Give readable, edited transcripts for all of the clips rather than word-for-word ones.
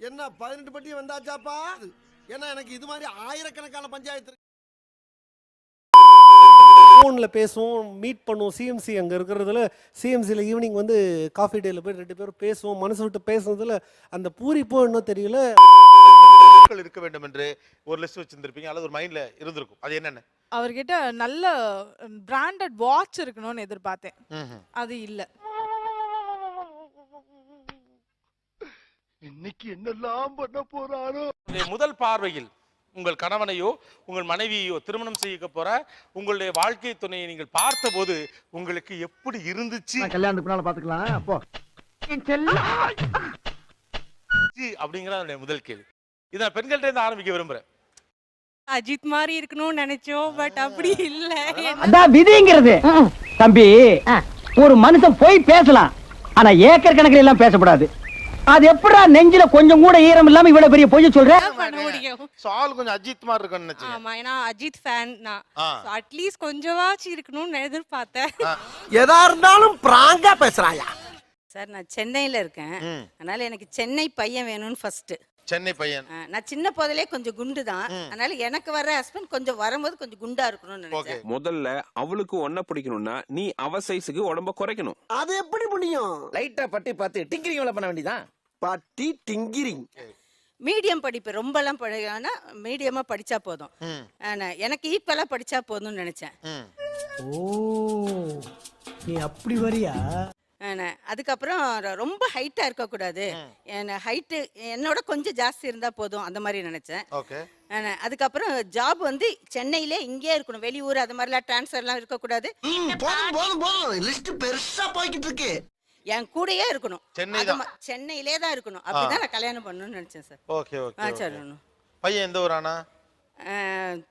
என்ன 18 பட்டி வந்தாச்சாப்பா? ஏன்னா எனக்கு இது மாதிரி ஆயிரக்கணக்கான பஞ்சாயத்து ஃபோனில் பேசுவோம், மீட் பண்ணுவோம். சிஎம்சி அங்கே இருக்கிறதுல சிஎம்சியில் ஈவினிங் வந்து காஃபி டேயில் போய் 2 பேரும் பேசுவோம். மனசு விட்டு பேசுனதுல அந்த பூரிப்போ இன்னும் தெரியல. இருக்க வேண்டும் என்று ஒரு லிஸ்ட் வச்சிருந்திருப்பீங்க அல்லது ஒரு மைண்ட்ல இருந்திருக்கும். அது என்னென்ன? அவர்கிட்ட நல்ல பிராண்டட் வாட்ச் இருக்கணும்னு எதிர்பார்த்தேன். அது இல்ல. இன்னைக்கு என்னெல்லாம் பண்ண போறாரோ. முதல் பார்வையில் உங்கள் கணவனையோ உங்கள் மனைவியோ திருமணம் செய்ய போற உங்களுடைய வாழ்க்கை துணையை நீங்கள் பார்த்தபோது உங்களுக்கு எப்படி இருந்துச்சு? கல்யாணத்துக்கு முன்னால பாத்துக்கலாம். அப்போ அப்படிங்கிற முதல் கேள்வி. இதை பெண்கள்கிட்ட இருந்து ஆரம்பிக்க விரும்புறேன். அஜித் மாதிரி இருக்கணும்னு நினைச்சோம், பட் அப்படி இல்ல. அதான் விதிங்கிறது தம்பி. ஒரு மனுஷன் போய் பேசலாம், ஆனா ஏக்கர் கணக்கில் எல்லாம் பேசக்கூடாது. அது எப்படா நெஞ்சில கொஞ்சம் கூட ஈரம் இல்லாம இவ்வளவு பெரிய பொய்ய சொல்ற? பண்ண முடியும். சால் கொஞ்சம் அஜித் மாதிரி இருக்குன்னு நினைச்சேன். ஆமா, ஏன்னா அஜித் ஃபேன் நான். சோ அட்லீஸ்ட் கொஞ்சமாச்சு இருக்கணும்னு எதிர்பார்த்தேன். எதா இருந்தாலும் பிராங்கா பேசுறாயா? சார், நான் சென்னையில இருக்கேன். அதனால எனக்கு சென்னை பையன் வேணும்னு ஃபர்ஸ்ட். சென்னை பையன். நான் சின்ன போதிலே கொஞ்சம் குண்டு தான். அதனால எனக்கு வர ஹஸ்பண்ட் கொஞ்சம் வரும்போது கொஞ்சம் குண்டா இருக்கணும்னு நினைச்சேன். முதல்ல அவளுக்கு ஒன்ன பிடிக்கணும்னா நீ அவ சைஸுக்கு உடம்ப குறைக்கணும். அது எப்படி முடியும்? லைட்டா பட்டி பார்த்து டிங்கரிங் பண்ண வேண்டியதான். பட்டி டிங்கிரிங். மீடியம் படிப்பு, ரொம்பலாம் படிக்கலன்னா மீடியமா படிச்சா போதும். எனக்கு ஈக்குவலா படிச்சா போதும்னு நினைச்சேன். ஓ, நீ அப்படி வரியா? அதுக்கப்புறம் ரொம்ப ஹைட்டா இருக்கக்கூடாது, ஹைட்டு என்னோட கொஞ்சம் ஜாஸ்தி இருந்தா போதும், அந்த மாதிரி நினைச்சேன். அதுக்கப்புறம் ஜாப் வந்து சென்னையிலே இங்கே இருக்கணும், வெளியூர் அது மாதிரிலாம் டிரான்ஸ்ஃபர்லாம் இருக்கக்கூடாது. லிஸ்ட் பெருசா போய்கிட்டு இருக்கு. என் கூடயே இருக்கணும், சென்னையிலே தான் இருக்கணும். அப்படிதான் நான் கல்யாணம் பண்ணணும்னு நினைச்சேன் சார். Okay okay. சரி. பையன் எந்த ஊரானா?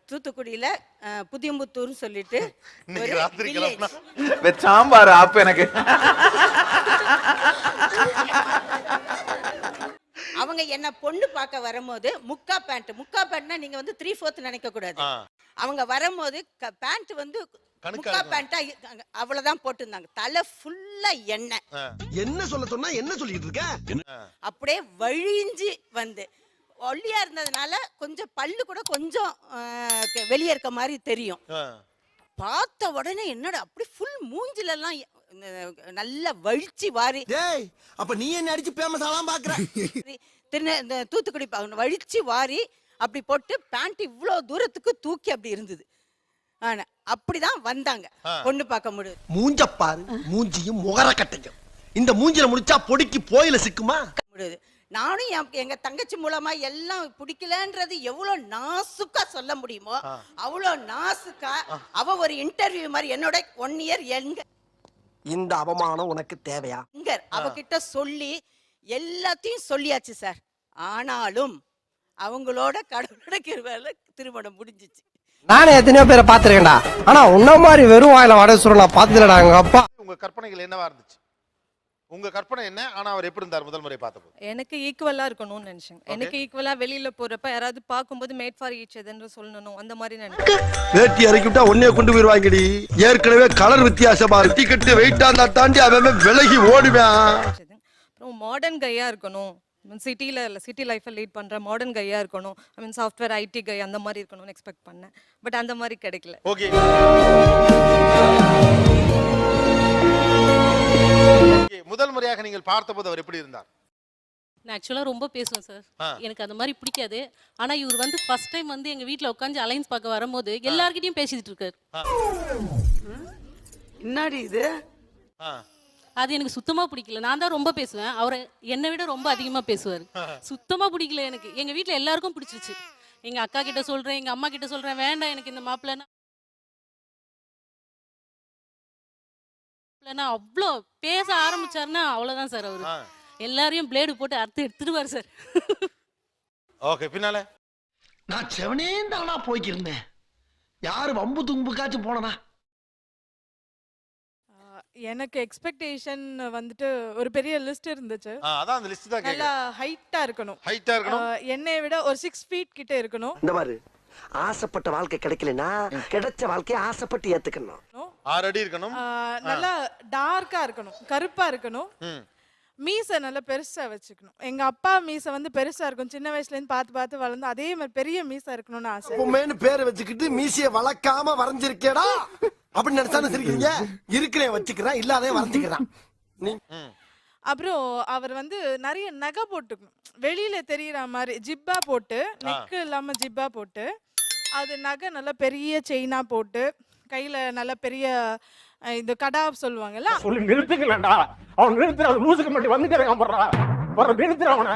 தூத்துக்குடியில புதியம்புத்தூர்னு சொல்லிட்டு சாம்பார் ஆப்பு எனக்கு. அவங்க என்ன பொண்ணு பார்க்க வரும்போது முக்கா பேண்ட்னா நீங்க வந்து 3/4 நினைக்க கூடாது. அவங்க வரும்போது பேண்ட் வந்து முக்கா பேண்டா அவ்வளவுதான் போட்டுருந்தாங்க. தலை ஃபுல்லா எண்ணெய். என்ன சொல்ல சொன்னா என்ன சொல்லிட்டு இருக்க? அப்படியே வழிஞ்சு வந்து ஒல்லியா இருந்ததுனால கொஞ்சம் பல்லு கூட கொஞ்சம் வெளியே இருக்க மாதிரி தெரியும். பார்த்த உடனே என்னோட அப்படி ஃபுல் மூஞ்சில எல்லாம் நல்லா வழிச்சு வாரி. அப்ப நீ என்ன அடிச்சு பேமஸ் ஆலாம் பாக்குற? தூத்துக்குடி வழிச்சு வாரி அப்படி போட்டு பேண்ட் இவ்வளவு தூரத்துக்கு தூக்கி அப்படி இருந்தது. அப்படிதான் வந்தாங்க பொண்ணு பார்க்க முடியும். மூஞ்ச பாரு, மூஞ்சியும் முகர கட்டையும். இந்த மூஞ்சில முடிச்சா பொடிக்கு போயில சிக்குமா? முடியாது. நானும் எங்க தங்கச்சி மூலமா எல்லாம் பிடிக்கலன்றது எவ்வளவு நாசுக்கா சொல்ல முடியுமோ அவ்வளவு நாசுக்கா அவ ஒரு இன்டர்வியூ மாதிரி என்னோட 1 இயர் எங்க இந்த அவமானம் உனக்கு தேவையா? அவகிட்ட சொல்லி எல்லாத்தையும் சொல்லியாச்சு சார். ஆனாலும் அவங்களோட கடவுளோட கிருபையால திருமணம் முடிஞ்சிச்சு. நானே எத்தனையோ பேரை பாத்துருக்கேன்டா, ஆனா உன்ன மாதிரி வெறும் வாயில வடை சுர நான் பாத்துலடா. எங்க அப்பா. உங்க கற்பனைகள் என்னவா இருந்துச்சு? உங்க கற்பனை என்ன? ஆனா அவர் எப்படி இருந்தார் முதல் முறை பார்த்தப்போ? எனக்கு ஈக்குவலா இருக்கணும்னு நினைச்சேன். எனக்கு ஈக்குவலா வெளியில போறப்ப யாராவது பாக்கும்போது மேட் ஃபார் ஈச் அதர்ன்னு சொல்லணும், அந்த மாதிரி நினைச்சேன். வேட்டி இறக்கிட்டா ஒன்னே கொண்டு போயிருவாங்கடி. ஏற்கனவே கலர் வித்தியாசமா இருக்கு. டிக்கெட் வெயிட்டா இருந்தா தாண்டி அவன் விலகி ஓடுவேன். அப்புறம் மாடர்ன் கையா இருக்கணும், சிட்டி லைஃப்பை லீட் பண்ற மாடர்ன் கையா இருக்கணும். ஐ மீன் சாஃப்ட்வேர் ஐடி கை அந்த மாதிரி இருக்கணும்னு எக்ஸ்பெக்ட் பண்ணேன். பட் அந்த மாதிரி கிடைக்கல. ஓகே. முதல் முறையாக நீங்கள் பார்த்தபோது அவர் எப்படி இருந்தார்? நான் ஆக்சுவலா ரொம்ப பேசுவேன் சார். எனக்கு அந்த மாதிரி பிடிக்காது. ஆனா இவர் வந்து ஃபர்ஸ்ட் டைம் வந்து எங்க வீட்ல உட்கார்ந்து அலைன்ஸ் பார்க்க வரும்போது எல்லார்கிட்டயும் பேசிட்டு இருக்காரு. என்னடி இது? அது எனக்கு சுத்தமா பிடிக்கல. நான் தான் ரொம்ப பேசுவேன், அவரை என்னை விட ரொம்ப அதிகமா பேசுவாரு. சுத்தமா பிடிக்கல எனக்கு. எங்க வீட்ல எல்லாருக்கும் பிடிச்சிருச்சு. எங்க அக்கா கிட்ட சொல்றேன், எங்க அம்மா கிட்ட சொல்றேன், வேண்டாம் எனக்கு இந்த மாப்பிள்ளை. அவ்வளோ பேச ஆரம்பிச்சாருன்னா அவ்வளவுதான் சார். அவரு எல்லாரையும் பிளேடு போட்டு அறுத்து எடுத்துருவாரு சார். ஓகே. பின்னால நான் செவனே தானா போய்க்கிருந்தேன். யாரு வம்பு தும்புக்காச்சும் போனா? எனக்கு எக்ஸ்பெக்டேஷன் வந்துட்டு ஒரு பெரிய லிஸ்ட் இருந்துச்சு. அதான் அந்த லிஸ்ட் தான் கேக்குறேன். நல்லா ஹைட்டா இருக்கணும். என்னைய விட ஒரு 6 feet கிட்ட இருக்கணும். இந்த மாதிரி ஆசைப்பட்ட வாழ்க்கை கிடைக்கலனா கிடைச்ச வாழ்க்கையை ஆசைப்பட்டு ஏத்துக்கணும். 6 அடி இருக்கணும். நல்லா டார்க்கா இருக்கணும், கருப்பா இருக்கணும். மீசை நல்லா பெருசா வச்சுக்கணும். எங்க அப்பா மீசை வந்து பெருசா இருக்கும், சின்ன வயசுல இருந்து பார்த்து பார்த்து வளர்ந்து அதே மாதிரி பெரிய மீசை இருக்கணும்னு ஆசை. உண்மைன்னு பேரை வச்சுக்கிட்டு மீசைய வளர்க்காம வரைஞ்சிருக்கேடா அப்படின்னு நினைச்சானு சிரிக்கிறீங்க. இருக்கிறேன் வச்சுக்கிறேன், இல்லாதே வரைஞ்சிக்கிறான். அப்புறம் அவர் வந்து நிறைய நகை போட்டுக்கணும், வெளியில தெரியற மாதிரி ஜிப்பா போட்டு, நெக்கு இல்லாம ஜிப்பா போட்டு, அது நகை நல்லா பெரிய செயினா போட்டு, கையில நல்ல பெரிய இந்த கடா சொல்லுவாங்கல்ல. சொல்லி நிறுத்துக்கலடா, அவன் நிறுத்துற லூசுக்கு மட்டும் வந்துட்டே வர நிறுத்துற அவனை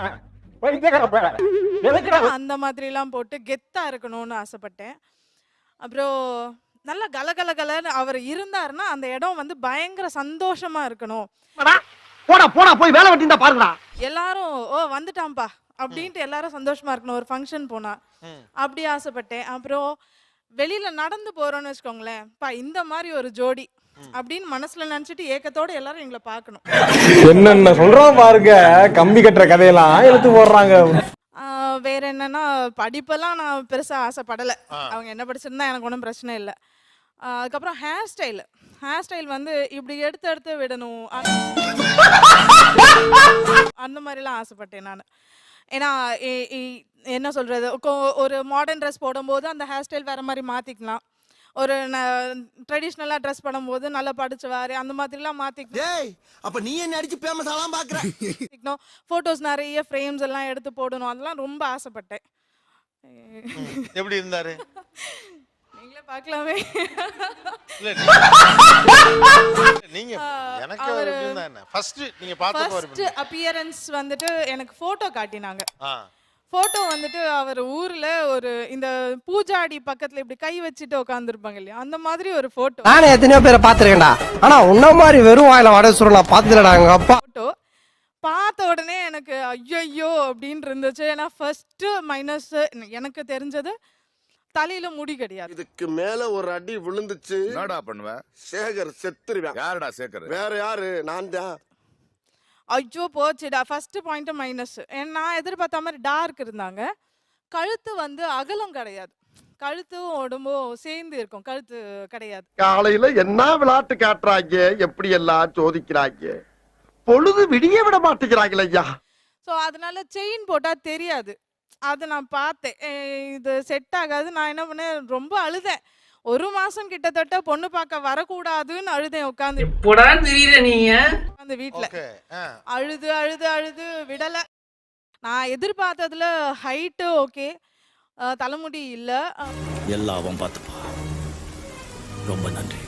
அந்த மாதிரி எல்லாம் போட்டு கெத்தா இருக்கணும்னு ஆசைப்பட்டேன். அப்புறம் நல்லா கலகலகலன்னு அவர் இருந்தாருன்னா அந்த இடம் வந்து பயங்கர சந்தோஷமா இருக்கணும். போடா போடா போய் வேலை வெட்டிந்தா பாருங்கடா. எல்லாரும் ஓ வந்துட்டான்பா அப்படின்ட்டு எல்லாரும் சந்தோஷமா இருக்கணும். ஒரு ஃபங்க்ஷன் போனா அப்படி ஆசைப்பட்டேன். அப்புறம் வெளியில நடந்து போறோம்னு வச்சுக்கோங்களேன், இந்த மாதிரி ஒரு ஜோடி அப்படின்னு மனசுல நினைச்சிட்டு ஏக்கத்தோட எல்லாரும் எங்களை பார்க்கணும். என்னென்ன சொல்றோம் பாருங்க, கம்பி கட்டுற கதையெல்லாம் எடுத்து போடுறாங்க. வேற என்னன்னா, படிப்பெல்லாம் நான் பெருசா ஆசைப்படலை. அவங்க என்ன படிச்சிருந்தா எனக்கு ஒன்றும் பிரச்சனை இல்லை. அதுக்கப்புறம் ஹேர் ஸ்டைல் வந்து இப்படி எடுத்து விடணும் அந்த மாதிரிலாம் ஆசைப்பட்டேன் நான். ஏன்னா என்ன சொல்றது, ஒரு மாடர்ன் ட்ரெஸ் போடும்போது அந்த ஹேர் ஸ்டைல் வேற மாதிரி மாத்திக்கலாம், ஒரு ட்ரெடிஷ்னலாக ட்ரெஸ் பண்ணும்போது நல்லா படிச்சவாரு அந்த மாதிரிலாம் மாற்றிக்கணும். அப்போ நீ என்ன அடிச்சு ஃபேமஸாலாம் பார்க்குறேன். ஃபோட்டோஸ் நிறைய ஃப்ரேம்ஸ் எல்லாம் எடுத்து போடணும், அதெல்லாம் ரொம்ப ஆசைப்பட்டேன். எப்படி இருந்தாரு நீங்களே பார்க்கலாமே. நீங்க எனக்கு அவர் எப்படி இருந்தா என்ன ஃபர்ஸ்ட் நீங்க பார்த்தப்போ ஃபர்ஸ்ட் அப்பியரன்ஸ் வந்துட்டு எனக்கு ஃபோட்டோ காட்டினாங்க. ஃபோட்டோ வந்துட்டு அவர் ஊர்ல ஒரு இந்த பூஜாடி பக்கத்துல இப்படி கை வச்சுட்டு உட்காந்துருப்பாங்க இல்லையா, அந்த மாதிரி ஒரு ஃபோட்டோ. நானே எத்தனையோ பேரை பார்த்துருக்கேன்டா, ஆனா உன்ன மாதிரி வெறும் வாயில வடை சுருள் நான் பார்த்துடா. எங்க அப்பா ஃபோட்டோ பார்த்த உடனே எனக்கு ஐயோ அப்படின்னு இருந்துச்சு. ஏன்னா ஃபர்ஸ்ட் மைனஸ் எனக்கு தெரிஞ்சது தலையில முடி கிடையாது. இதுக்கு மேல ஒரு அடி விழுந்துச்சு என்னடா பண்ணுவ? சேகர் செத்துருவேன். யாருடா சேகர்? வேற யாரு, நான் தான். ஐயோ போச்சுடா, ஃபர்ஸ்ட் பாயிண்ட் மைனஸ். நான் எதிர்பார்த்த மாதிரி டார்க் இருந்தாங்க. கழுத்து வந்து அகலம் கிடையாது, கழுத்தும் உடம்பும் சேர்ந்து இருக்கும், கழுத்து கிடையாது. காலையில என்ன விளையாட்டு காட்டுறாங்க, எப்படி எல்லாம் சோதிக்கிறாங்க, பொழுது விடிய விட மாட்டேங்கிறாங்களே ஐயா. ஸோ அதனால செயின் போட்டா தெரியாது, அதை நான் பார்த்தேன். இது செட் ஆகாது. நான் என்ன பண்ணேன், ரொம்ப அழுதேன். ஒரு மாசம் கிட்டத்தட்ட பொண்ணு பார்க்க வரக்கூடாதுன்னு அழுதேன். உட்காந்து அந்த வீட்டுல அழுது அழுது அழுது விடல. நான் எதிர்பார்த்ததுல ஹைட்டு ஓகே, தலைமுடி இல்ல. எல்லாம் பார்த்துப்பா, ரொம்ப நன்றி.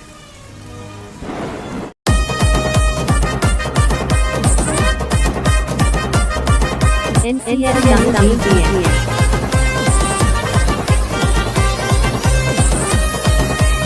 NCR Young Media.